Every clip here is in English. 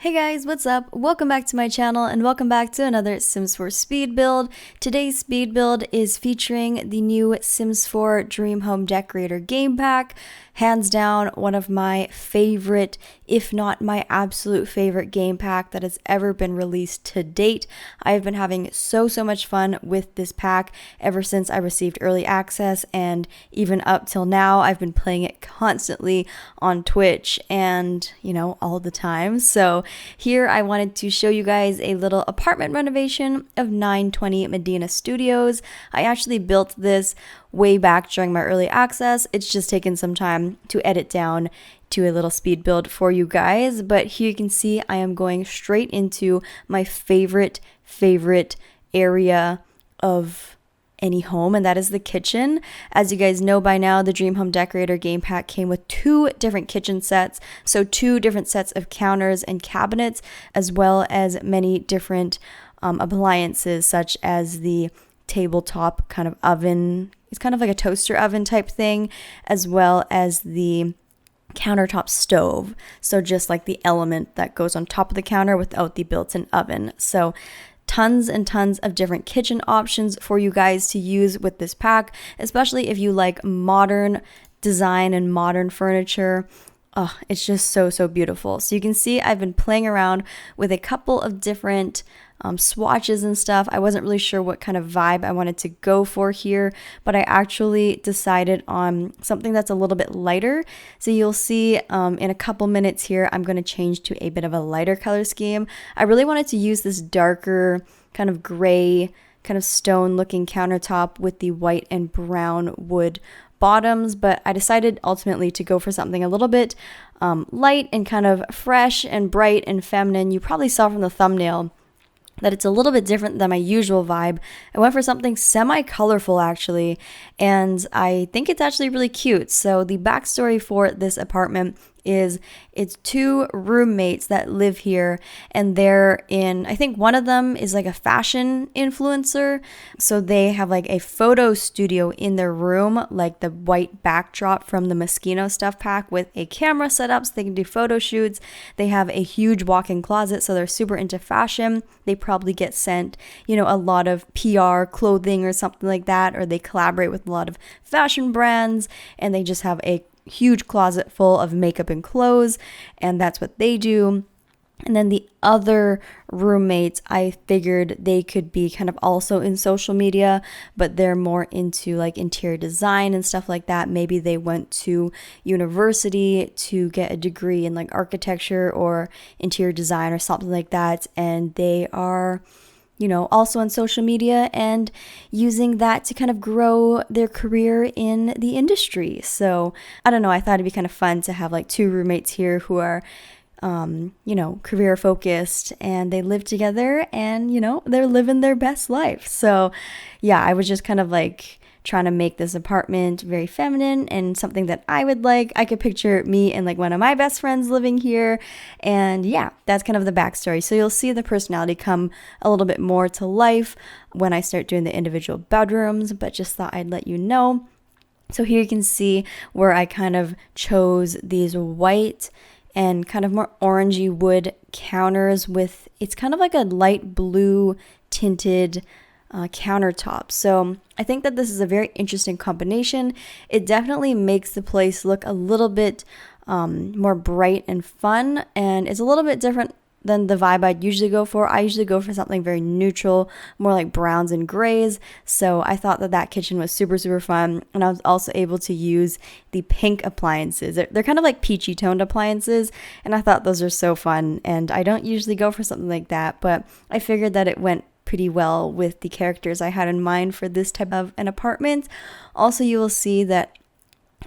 Hey guys, what's up? Welcome back to my channel and welcome back to another Sims 4 speed build. Today's speed build is featuring the new Sims 4 Dream Home Decorator game pack. Hands down, one of my favorite, if not my absolute favorite game pack that has ever been released to date. I've been having so much fun with this pack ever since I received early access, and even up till now I've been playing it constantly on Twitch and, all the time. So here I wanted to show you guys a little apartment renovation of 920 Medina Studios. I actually built this way back during my early access. It's just taken some time to edit down to a little speed build for you guys, but here you can see I am going straight into my favorite area of any home, and that is the kitchen. As you guys know by now, the Dream Home Decorator game pack came with two different kitchen sets, so two different sets of counters and cabinets, as well as many different appliances such as the tabletop kind of oven. It's kind of like a toaster oven type thing, as well as the countertop stove. So just like the element that goes on top of the counter without the built-in oven. So tons and tons of different kitchen options for you guys to use with this pack, especially if you like modern design and modern furniture. Oh, it's just so beautiful. So you can see I've been playing around with a couple of different swatches and stuff. I wasn't really sure what kind of vibe I wanted to go for here, but I actually decided on something that's a little bit lighter. So you'll see in a couple minutes here, I'm going to change to a bit of a lighter color scheme. I really wanted to use this darker kind of gray, kind of stone looking countertop with the white and brown wood bottoms, but I decided ultimately to go for something a little bit light and kind of fresh and bright and feminine. You probably saw from the thumbnail that it's a little bit different than my usual vibe. I went for something semi-colorful actually, and I think it's actually really cute. So the backstory for this apartment is it's two roommates that live here, and they're in, I think one of them is like a fashion influencer. So they have like a photo studio in their room, like the white backdrop from the Moschino stuff pack with a camera set up so they can do photo shoots. They have a huge walk-in closet, so they're super into fashion. They probably get sent, a lot of PR clothing or something like that, or they collaborate with a lot of fashion brands, and they just have a huge closet full of makeup and clothes, and that's what they do. And then the other roommates, I figured they could be kind of also in social media, but they're more into like interior design and stuff like that. Maybe they went to university to get a degree in like architecture or interior design or something like that, and they are also on social media and using that to kind of grow their career in the industry. So I don't know, I thought it'd be kind of fun to have like two roommates here who are, career focused, and they live together and, they're living their best life. So yeah, I was just kind of like trying to make this apartment very feminine and something that I would like. I could picture me and like one of my best friends living here. And yeah, that's kind of the backstory. So you'll see the personality come a little bit more to life when I start doing the individual bedrooms, but just thought I'd let you know. So here you can see where I kind of chose these white and kind of more orangey wood counters with, it's kind of like a light blue tinted countertop. So I think that this is a very interesting combination. It definitely makes the place look a little bit more bright and fun, and it's a little bit different than the vibe I'd usually go for. I usually go for something very neutral, more like browns and grays. So I thought that kitchen was super fun, and I was also able to use the pink appliances. They're kind of like peachy toned appliances, and I thought those are so fun, and I don't usually go for something like that, but I figured that it went pretty well with the characters I had in mind for this type of an apartment. Also, you will see that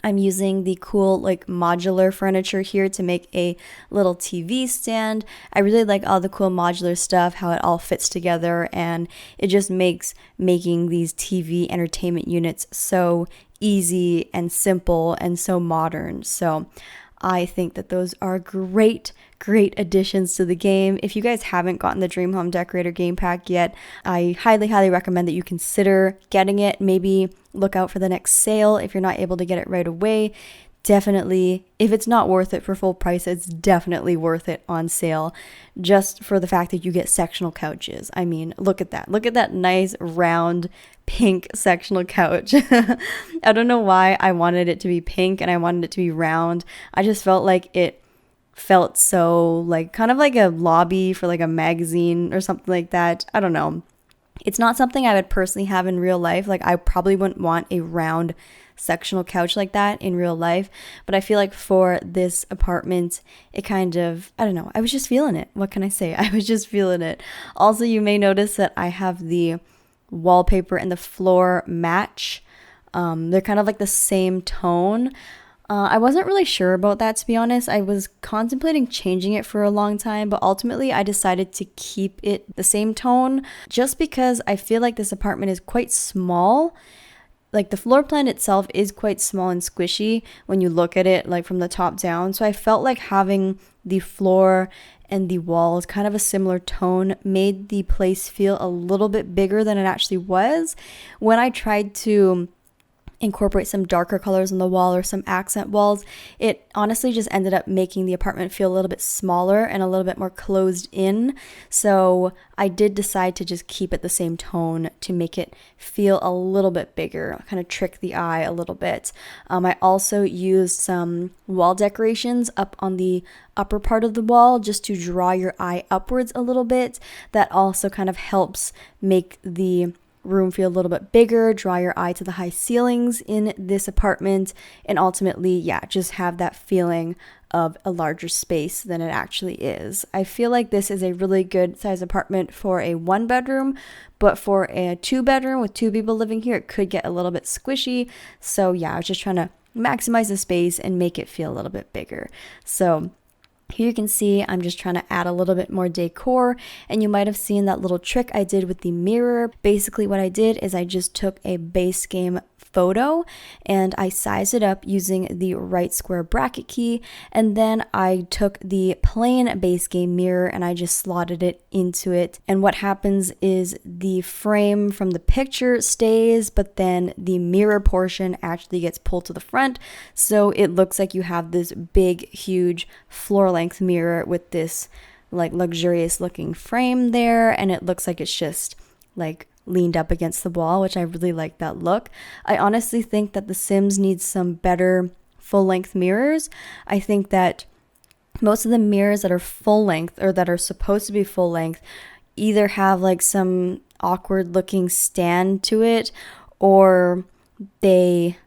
I'm using the cool like modular furniture here to make a little TV stand. I really like all the cool modular stuff, how it all fits together, and it just makes making these TV entertainment units so easy and simple and so modern. So I think that those are great additions to the game. If you guys haven't gotten the Dream Home Decorator game pack yet, I highly recommend that you consider getting it. Maybe look out for the next sale if you're not able to get it right away. definitely, if it's not worth it for full price, it's definitely worth it on sale, just for the fact that you get sectional couches. I mean, look at that. Look at that nice round pink sectional couch. I don't know why I wanted it to be pink and I wanted it to be round. I just felt like it felt so like kind of like a lobby for like a magazine or something like that. I don't know. It's not something I would personally have in real life. Like, I probably wouldn't want a round sectional couch like that in real life, but I feel like for this apartment, it kind of, I don't know, I was just feeling it. What can I say? I was just feeling it. Also, you may notice that I have the wallpaper and the floor match. They're kind of like the same tone. I wasn't really sure about that, to be honest. I was contemplating changing it for a long time, but ultimately I decided to keep it the same tone just because I feel like this apartment is quite small. Like, the floor plan itself is quite small and squishy when you look at it like from the top down. So I felt like having the floor and the walls kind of a similar tone made the place feel a little bit bigger than it actually was. When I tried to incorporate some darker colors on the wall or some accent walls, it honestly just ended up making the apartment feel a little bit smaller and a little bit more closed in. So I did decide to just keep it the same tone to make it feel a little bit bigger, kind of trick the eye a little bit. I also used some wall decorations up on the upper part of the wall just to draw your eye upwards a little bit. That also kind of helps make the room feel a little bit bigger, draw your eye to the high ceilings in this apartment, and ultimately, yeah, just have that feeling of a larger space than it actually is. I feel like this is a really good size apartment for a 1-bedroom, but for a 2-bedroom with 2 people living here, it could get a little bit squishy. So yeah, I was just trying to maximize the space and make it feel a little bit bigger. So here you can see I'm just trying to add a little bit more decor, and you might have seen that little trick I did with the mirror. Basically what I did is I just took a base game photo and I sized it up using the right square bracket key, and then I took the plain base game mirror and I just slotted it into it. And what happens is the frame from the picture stays, but then the mirror portion actually gets pulled to the front, so it looks like you have this big huge floor length mirror with this like luxurious looking frame there, and it looks like it's just like leaned up against the wall, which I really like that look. I honestly think that The Sims needs some better full length mirrors. I think that most of the mirrors that are full length or that are supposed to be full length either have like some awkward looking stand to it, or they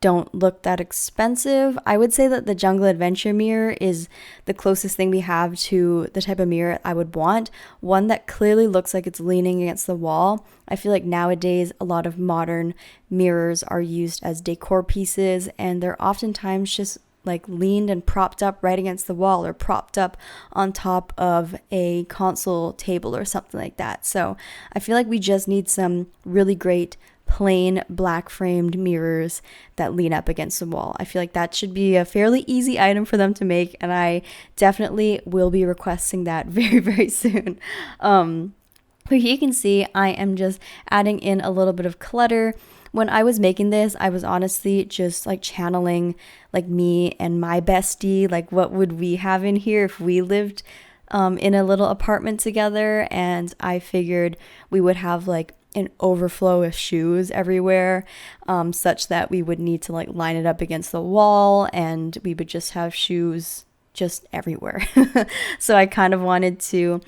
don't look that expensive. I would say that the Jungle Adventure mirror is the closest thing we have to the type of mirror I would want. One that clearly looks like it's leaning against the wall. I feel like nowadays a lot of modern mirrors are used as decor pieces, and they're oftentimes just like leaned and propped up right against the wall or propped up on top of a console table or something like that. So I feel like we just need some really great plain black framed mirrors that lean up against the wall. I feel like that should be a fairly easy item for them to make, and I definitely will be requesting that very, very soon. But here you can see I am just adding in a little bit of clutter. When I was making this, I was honestly just like channeling like me and my bestie, like what would we have in here if we lived in a little apartment together. And I figured we would have like an overflow of shoes everywhere, such that we would need to like line it up against the wall and we would just have shoes just everywhere. So I kind of wanted to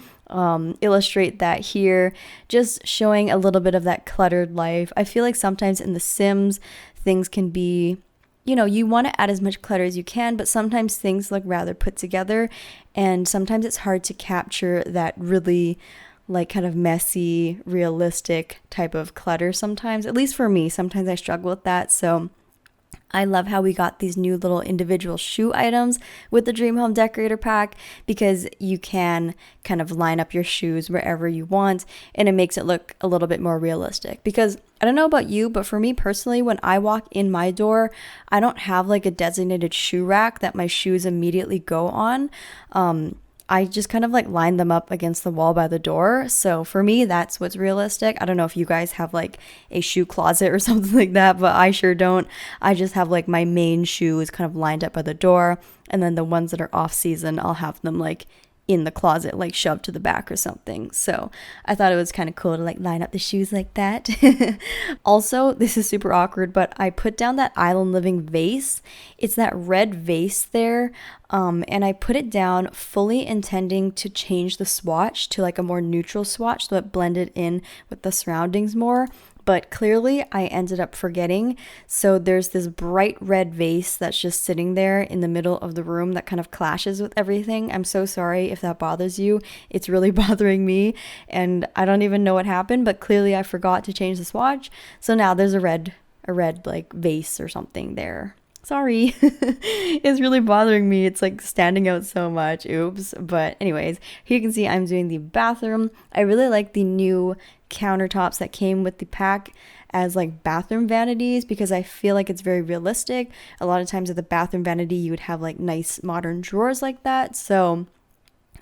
illustrate that here, just showing a little bit of that cluttered life. I feel like sometimes in The Sims, things can be, you know, you want to add as much clutter as you can, but sometimes things look rather put together, and sometimes it's hard to capture that really like kind of messy, realistic type of clutter sometimes. At least for me, sometimes I struggle with that. So I love how we got these new little individual shoe items with the Dream Home Decorator pack, because you can kind of line up your shoes wherever you want, and it makes it look a little bit more realistic. Because I don't know about you, but for me personally, when I walk in my door, I don't have like a designated shoe rack that my shoes immediately go on. I just kind of like line them up against the wall by the door. So for me, that's what's realistic. I don't know if you guys have like a shoe closet or something like that, but I sure don't. I just have like my main shoes kind of lined up by the door, and then the ones that are off season, I'll have them like in the closet, like shoved to the back or something. So I thought it was kind of cool to like line up the shoes like that. Also, this is super awkward, but I put down that island living vase. It's that red vase there. And I put it down fully intending to change the swatch to like a more neutral swatch so it blended in with the surroundings more. But clearly I ended up forgetting. So there's this bright red vase that's just sitting there in the middle of the room that kind of clashes with everything. I'm so sorry if that bothers you. It's really bothering me, and I don't even know what happened, but clearly I forgot to change the swatch. So now there's a red like vase or something there. Sorry. It's really bothering me. It's like standing out so much. Oops. But anyways, here you can see I'm doing the bathroom. I really like the new countertops that came with the pack as like bathroom vanities, because I feel like it's very realistic. A lot of times at the bathroom vanity, you would have like nice modern drawers like that. So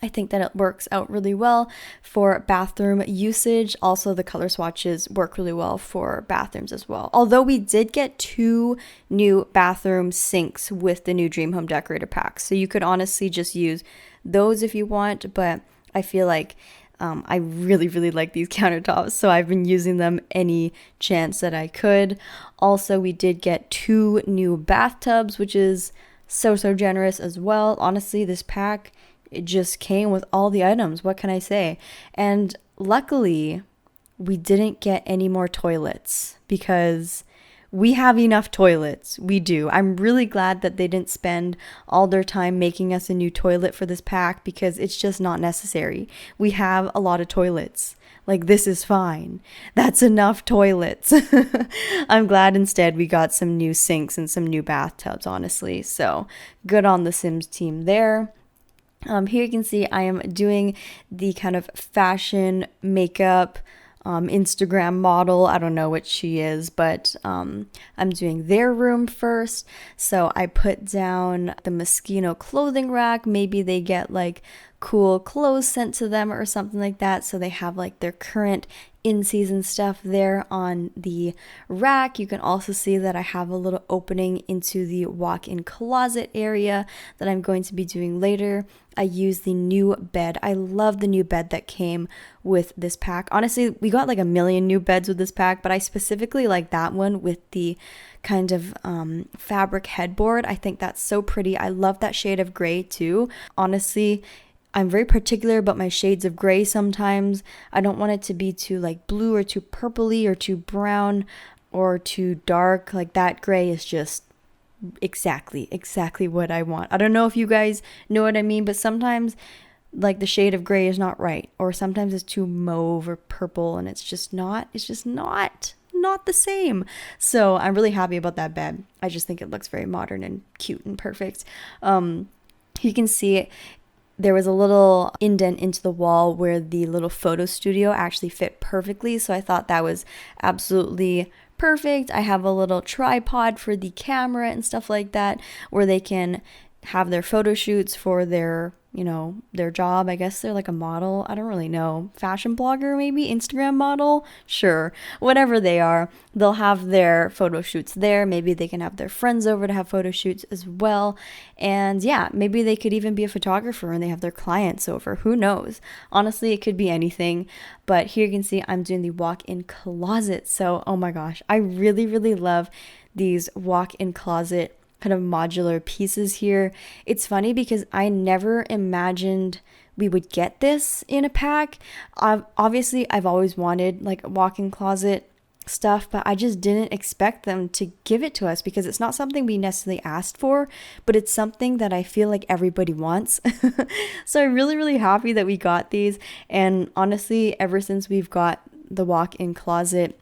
I think that it works out really well for bathroom usage. Also, the color swatches work really well for bathrooms as well. Although we did get 2 new bathroom sinks with the new Dream Home Decorator pack. So you could honestly just use those if you want, but I feel like I really, really like these countertops, so I've been using them any chance that I could. Also, we did get 2 new bathtubs, which is so generous as well. Honestly, this pack, it just came with all the items. What can I say? And luckily, we didn't get any more toilets because we have enough toilets. We do. I'm really glad that they didn't spend all their time making us a new toilet for this pack, because it's just not necessary. We have a lot of toilets. Like, this is fine. That's enough toilets. I'm glad instead we got some new sinks and some new bathtubs, honestly. So good on the Sims team there. Here you can see I am doing the kind of fashion makeup Instagram model. I don't know what she is, but I'm doing their room first. So I put down the Moschino clothing rack. Maybe they get like cool clothes sent to them or something like that. So they have like their current in-season stuff there on the rack. You can also see that I have a little opening into the walk-in closet area that I'm going to be doing later. I use the new bed. I love the new bed that came with this pack. Honestly, we got like a million new beds with this pack, but I specifically like that one with the kind of fabric headboard. I think that's so pretty. I love that shade of gray too. Honestly, I'm very particular about my shades of gray sometimes. I don't want it to be too like blue or too purpley or too brown or too dark. Like, that gray is just exactly what I want. I don't know if you guys know what I mean, but sometimes like the shade of gray is not right, or sometimes it's too mauve or purple, and it's just not the same. So I'm really happy about that bed. I just think it looks very modern and cute and perfect. You can see it. There was a little indent into the wall where the little photo studio actually fit perfectly, so I thought that was absolutely perfect. I have a little tripod for the camera and stuff like that, where they can have their photo shoots for their, you know, their job. I guess they're like a model. I don't really know. Fashion blogger, maybe? Instagram model? Sure. Whatever they are, they'll have their photo shoots there. Maybe they can have their friends over to have photo shoots as well. And yeah, maybe they could even be a photographer and they have their clients over. Who knows? Honestly, it could be anything. But here you can see I'm doing the walk-in closet. So, oh my gosh, I really, really love these walk-in closet kind of modular pieces here. It's funny because I never imagined we would get this in a pack. Obviously, I've always wanted like walk-in closet stuff, but I just didn't expect them to give it to us because it's not something we necessarily asked for, but it's something that I feel like everybody wants. So I'm really, really happy that we got these. And honestly, ever since we've got the walk-in closet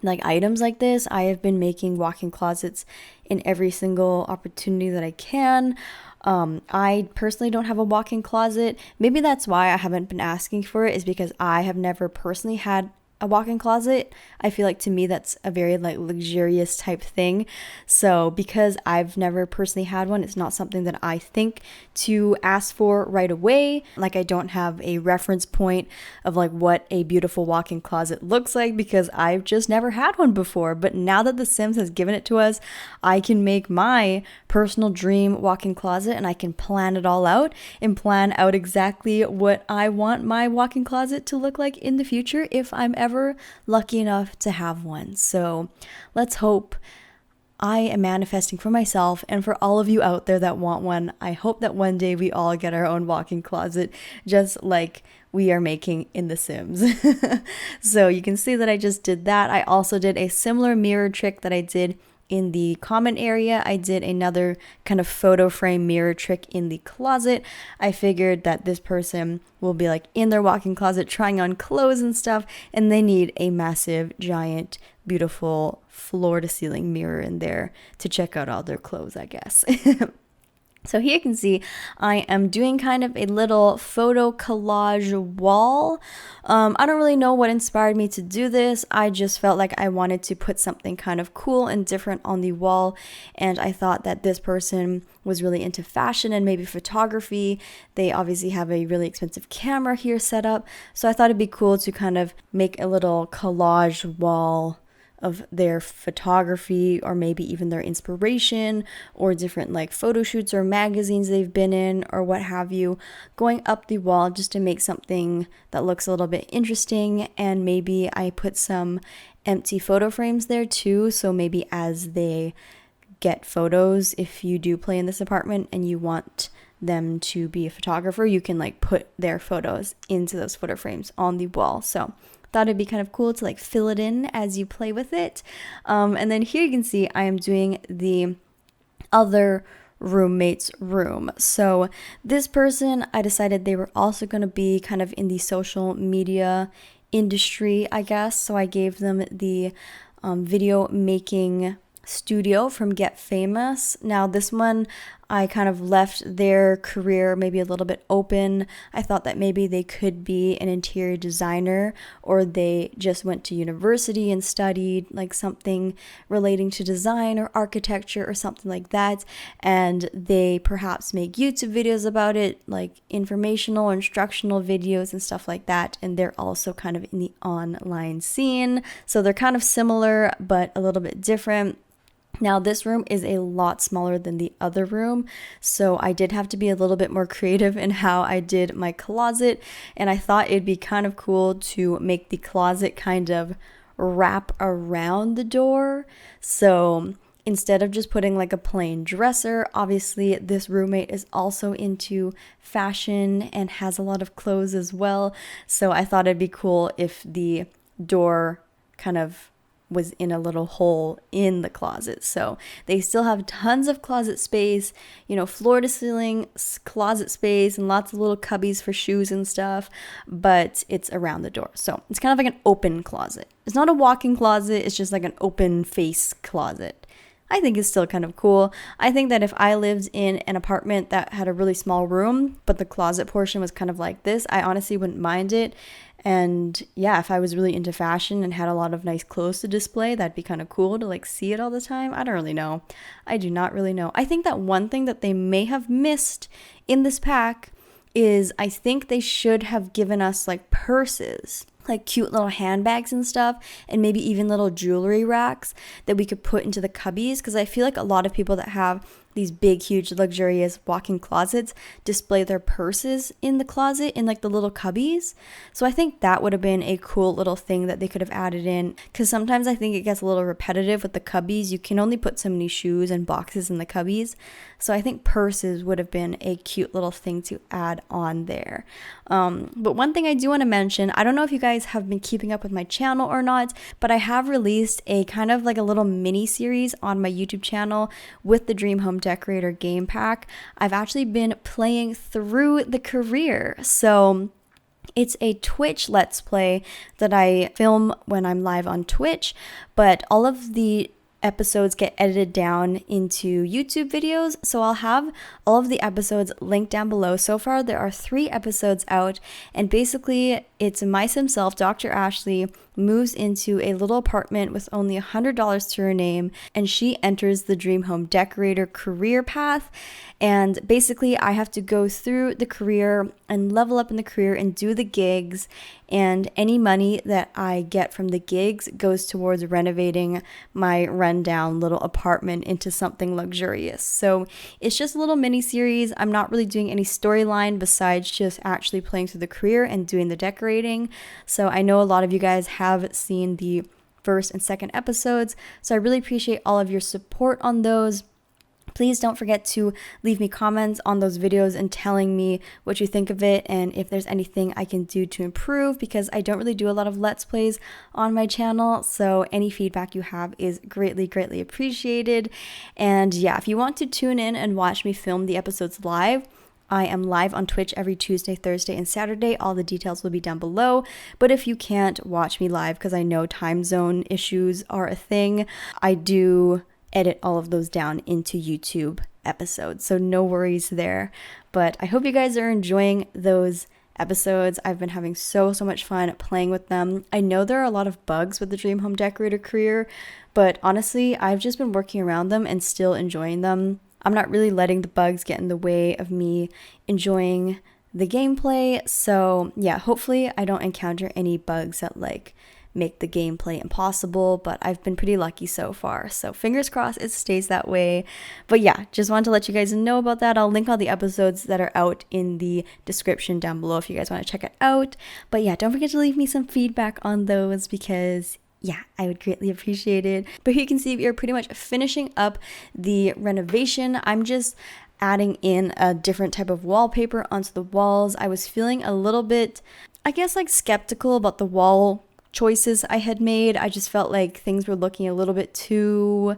like items like this, I have been making walk-in closets in every single opportunity that I can. I personally don't have a walk-in closet. Maybe that's why I haven't been asking for it, is because I have never personally had a walk-in closet, I feel like to me that's a very like luxurious type thing. So because I've never personally had one, it's not something that I think to ask for right away. Like I don't have a reference point of like what a beautiful walk-in closet looks like because I've just never had one before. But now that The Sims has given it to us, I can make my personal dream walk-in closet and I can plan it all out and plan out exactly what I want my walk-in closet to look like in the future if I'm ever lucky enough to have one. So let's hope. I am manifesting for myself and for all of you out there that want one. I hope that one day we all get our own walk-in closet just like we are making in The Sims. So you can see that I just did that. I also did a similar mirror trick that I did in the common area. I did another kind of photo frame mirror trick in the closet. I figured that this person will be like in their walk-in closet trying on clothes and stuff, and they need a massive, giant, beautiful floor-to-ceiling mirror in there to check out all their clothes, I guess. So here you can see I am doing kind of a little photo collage wall. I don't really know what inspired me to do this. I just felt like I wanted to put something kind of cool and different on the wall. And I thought that this person was really into fashion and maybe photography. They obviously have a really expensive camera here set up. So I thought it'd be cool to kind of make a little collage wall of their photography or maybe even their inspiration or different like photo shoots or magazines they've been in or what have you, going up the wall just to make something that looks a little bit interesting. And maybe I put some empty photo frames there too, so maybe as they get photos, if you do play in this apartment and you want them to be a photographer, you can like put their photos into those photo frames on the wall. So thought it'd be kind of cool to like fill it in as you play with it. And then here you can see I am doing the other roommate's room. So this person, I decided they were also going to be kind of in the social media industry, I guess. So I gave them the video making studio from Get Famous. Now this one, I kind of left their career maybe a little bit open. I thought that maybe they could be an interior designer, or they just went to university and studied like something relating to design or architecture or something like that, and they perhaps make YouTube videos about it, like informational or instructional videos and stuff like that. And they're also kind of in the online scene, so they're kind of similar but a little bit different. Now this room is a lot smaller than the other room, so I did have to be a little bit more creative in how I did my closet, and I thought it'd be kind of cool to make the closet kind of wrap around the door. So instead of just putting like a plain dresser, obviously this roommate is also into fashion and has a lot of clothes as well, so I thought it'd be cool if the door kind of was in a little hole in the closet. So they still have tons of closet space, you know, floor to ceiling closet space and lots of little cubbies for shoes and stuff, but it's around the door. So it's kind of like an open closet. It's not a walk-in closet, it's just like an open face closet. I think it's still kind of cool. I think that if I lived in an apartment that had a really small room, but the closet portion was kind of like this, I honestly wouldn't mind it. And yeah, if I was really into fashion and had a lot of nice clothes to display, that'd be kind of cool to like see it all the time. I don't really know. I do not really know. I think that one thing that they may have missed in this pack is I think they should have given us like purses, like cute little handbags and stuff, and maybe even little jewelry racks that we could put into the cubbies, because I feel like a lot of people that have these big, huge, luxurious walk-in closets display their purses in the closet in like the little cubbies. So I think that would have been a cool little thing that they could have added in, because sometimes I think it gets a little repetitive with the cubbies. You can only put so many shoes and boxes in the cubbies. So I think purses would have been a cute little thing to add on there. But one thing I do want to mention, I don't know if you guys have been keeping up with my channel or not, but I have released a kind of like a little mini series on my YouTube channel with the Dream Home Decorator game pack. I've actually been playing through the career. So it's a Twitch Let's Play that I film when I'm live on Twitch, but all of the episodes get edited down into YouTube videos, so I'll have all of the episodes linked down below. So far there are 3 episodes out, and basically it's my sim self, Dr. Ashley, moves into a little apartment with only $100 to her name, and she enters the dream home decorator career path. And basically I have to go through the career and level up in the career and do the gigs, and any money that I get from the gigs goes towards renovating my rundown little apartment into something luxurious. So it's just a little mini series. I'm not really doing any storyline besides just actually playing through the career and doing the decorating. So I know a lot of you guys have seen the first and second episodes, so I really appreciate all of your support on those. Please don't forget to leave me comments on those videos and telling me what you think of it and if there's anything I can do to improve, because I don't really do a lot of Let's Plays on my channel, so any feedback you have is greatly, greatly appreciated. And yeah, if you want to tune in and watch me film the episodes live, I am live on Twitch every Tuesday, Thursday, and Saturday. All the details will be down below. But if you can't watch me live, because I know time zone issues are a thing, I do edit all of those down into YouTube episodes, so no worries there. But I hope you guys are enjoying those episodes. I've been having so much fun playing with them. I know there are a lot of bugs with the Dream Home Decorator career, but honestly, I've just been working around them and still enjoying them. I'm not really letting the bugs get in the way of me enjoying the gameplay, so yeah, hopefully I don't encounter any bugs that make the gameplay impossible, but I've been pretty lucky so far, so fingers crossed it stays that way. But yeah, just wanted to let you guys know about that. I'll link all the episodes that are out in the description down below if you guys want to check it out. But yeah, don't forget to leave me some feedback on those, because yeah, I would greatly appreciate it. But here you can see we are pretty much finishing up the renovation. I'm just adding in a different type of wallpaper onto the walls. I was feeling a little bit, I guess, skeptical about the wall choices I had made. I just felt like things were looking a little bit too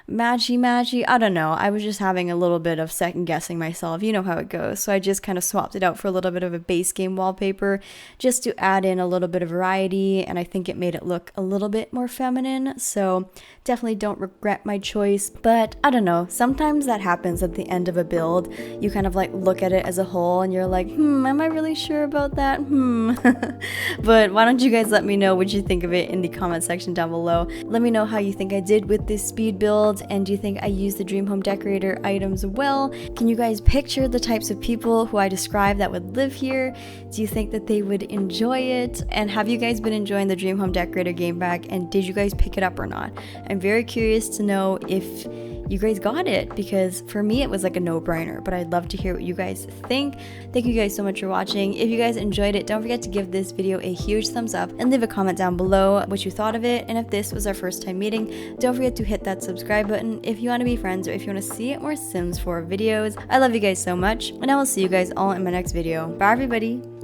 matchy. I don't know. I was just having a little bit of second guessing myself. You know how it goes. So I just kind of swapped it out for a little bit of a base game wallpaper just to add in a little bit of variety, and I think it made it look a little bit more feminine. So definitely don't regret my choice. But I don't know. Sometimes that happens at the end of a build. You kind of look at it as a whole and you're like, am I really sure about that? But why don't you guys let me know what you think of it in the comment section down below. Let me know how you think I did with this speed build. And do you think I used the Dream Home Decorator items well? Can you guys picture the types of people who I described that would live here? Do you think that they would enjoy it? And have you guys been enjoying the Dream Home Decorator game pack, and did you guys pick it up or not? I'm very curious to know if you guys got it, because for me it was a no-brainer, but I'd love to hear what you guys think. Thank you guys so much for watching. If you guys enjoyed it, don't forget to give this video a huge thumbs up and leave a comment down below what you thought of it. And if this was our first time meeting, don't forget to hit that subscribe button if you want to be friends or if you want to see more Sims 4 videos. I love you guys so much, and I will see you guys all in my next video. Bye everybody!